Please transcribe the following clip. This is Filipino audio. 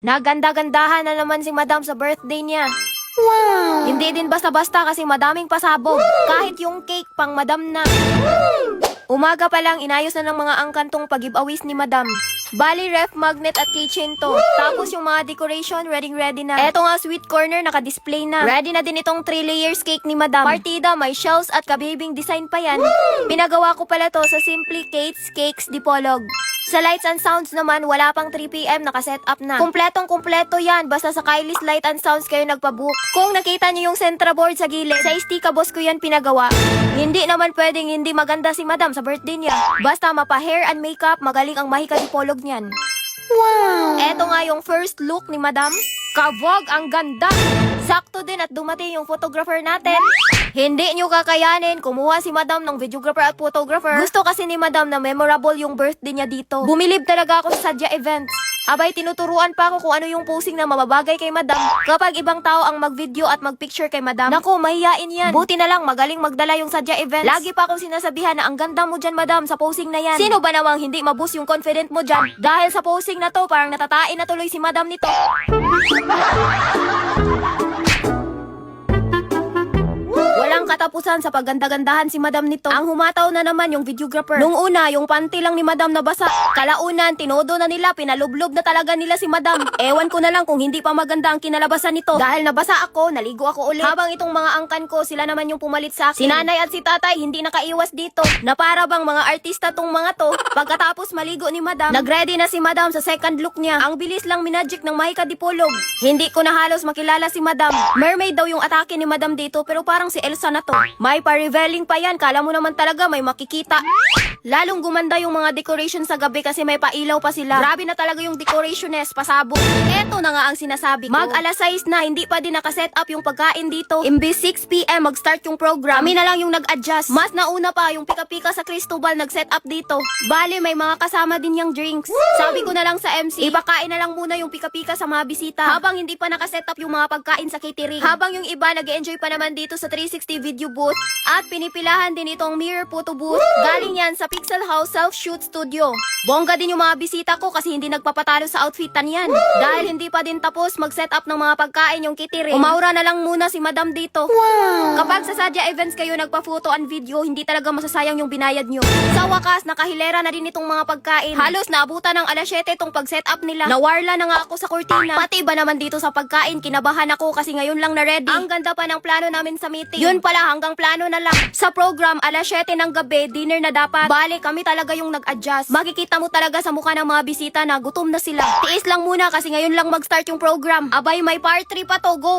Naganda-gandahan na naman si Madam sa birthday niya. Wow! Hindi din basta-basta kasi madaming pasabog. Kahit yung cake pang Madam na. Umaga pa lang, inayos na ng mga angkantong pag-giveaways ni Madam. Bali, ref, magnet at keychain to. Tapos yung mga decoration, ready na. Eto nga, sweet corner, naka-display na. Ready na din itong 3 layers cake ni Madam. Partida, may shells at kabibing design pa yan. Pinagawa ko pala to sa Simply Cakes Dipolog. Sa lights and sounds naman, wala pang 3 PM, naka-set up na. Kumpletong-kumpleto yan, basta sa Kylie's Light and Sounds kayo nagpabook. Kung nakita niyo yung Centra board sa gilid, sa Estika Boss ko yan pinagawa. Hindi naman pwedeng hindi maganda si Madam sa birthday niya. Basta mapa-hair and makeup, magaling ang mahika dipolog niyan. Wow! Eto nga yung first look ni Madam. Kabog, ang ganda! Sakto din at dumating yung photographer natin. Hindi nyo kakayanin, kumuha si Madam ng videographer at photographer. Gusto kasi ni Madam na memorable yung birthday niya dito. Bumilib talaga ako sa Sadya Events. Abay, tinuturuan pa ako kung ano yung posing na mababagay kay Madam. Kapag ibang tao ang mag-video at mag-picture kay Madam, naku, mahihain yan. Buti na lang, magaling magdala yung Sadya Events. Lagi pa akong sinasabihan na ang ganda mo dyan, Madam, sa posing na yan. Sino ba namang hindi maboost yung confident mo dyan? Dahil sa posing na to, parang natatain na tuloy si Madam nito. Walang katapusan sa pagganda-gandahan si Madam nito. Ang humataw na naman yung videographer. Nung una, yung panty lang ni Madam nabasa. Kalaunan, tinodo na nila, pinalublob na talaga nila si Madam. Ewan ko na lang kung hindi pa maganda ang kinalabasan nito. Dahil nabasa ako, naligo ako ulit. Habang itong mga angkan ko, sila naman yung pumalit sa akin. Si nanay at si tatay, hindi nakaiwas dito. Na para bang mga artista tong mga to. Pagkatapos maligo ni Madam, nagready na si Madam sa second look niya. Ang bilis lang minagic ng mahika dipolog. Hindi ko na halos makilala si Madam. Mermaid daw yung atake ni Madam dito, pero parang si Elsa na to. May pa-revealing pa yan. Kala mo naman talaga may makikita. Lalong gumanda yung mga decoration sa gabi kasi may pailaw pa sila. Grabe na talaga yung decorationist, pasabog. Eto na nga ang sinasabi ko. Mag alas 6 na, hindi pa din nakaset up yung pagkain dito. Imbis 6 PM mag-start yung program. Kami na lang yung nag-adjust. Mas nauna pa yung pika-pika sa Cristobal nag-set up dito. Bale, may mga kasama din yung drinks. Sabi ko na lang sa MC, ipakain na lang muna yung pika-pika sa mga bisita. Habang hindi pa nakaset up yung mga pagkain sa catering. Habang yung iba nag-enjoy pa naman dito sa 360 video booth. At pinipilahan din itong mirror photo booth. Galing yan sa Pixel House Self-Shoot Studio. Bongga din yung mga bisita ko kasi hindi nagpapatalo sa outfitan yan. Dahil hindi pa din tapos mag-set up ng mga pagkain yung catering. Umaura na lang muna si Madam dito. Wow! Kapag sa Sadya Events kayo nagpa-photo and video, hindi talaga masasayang yung binayad nyo. Sa wakas, nakahilera na din itong mga pagkain. Halos naabutan ng alas 7 itong pag-set up nila. Nawarla na nga ako sa kurtina. Pati ba naman dito sa pagkain, kinabahan ako kasi ngayon lang na ready. Ang ganda pa ng plano namin sa meeting. Yun pala, hanggang plano na lang. Sa program, alas 7 ng gabi, dinner na dapat. Bale, kami talaga yung nag-adjust. Makikita mo talaga sa mukha ng mga bisita na gutom na sila. Tiis lang muna kasi ngayon lang mag-start yung program. Abay, may part 3 pa to, go!